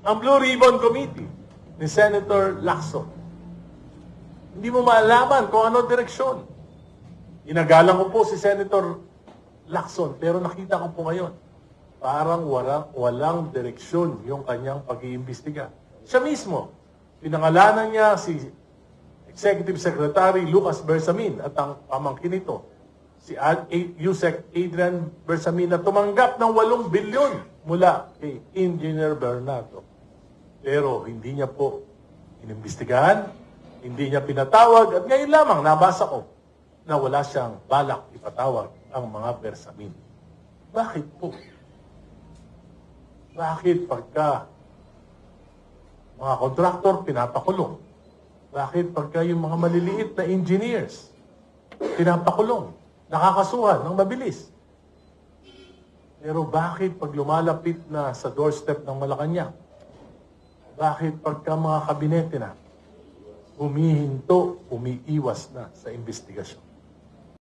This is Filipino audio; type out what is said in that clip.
ang Blue Ribbon Committee ni Senator Lacson. Hindi mo maalaman kung ano direksyon. Inagalang ko po si Senator Lacson, pero nakita ko po ngayon, parang walang direksyon yung kanyang pag-iimbestiga. Siya mismo, pinangalanan niya si Executive Secretary Lucas Bersamin at ang pamangkin nito, si Yusek Adrian Bersamin, na tumanggap ng 8 bilyon mula kay Engineer Bernardo. Pero hindi niya po inimbestigahan, hindi niya pinatawag, at ngayon lamang nabasa ko na wala siyang balak ipatawag ang mga Bersamin. Bakit po? Bakit pagka mga kontraktor pinapakulong? Bakit pagka yung mga maliliit na engineers pinapakulong? Nakakasuhan ng mabilis. Pero bakit pag lumalapit na sa doorstep ng Malacanang? Bakit pagka mga kabinete na humihinto, umiiwas na sa investigasyon?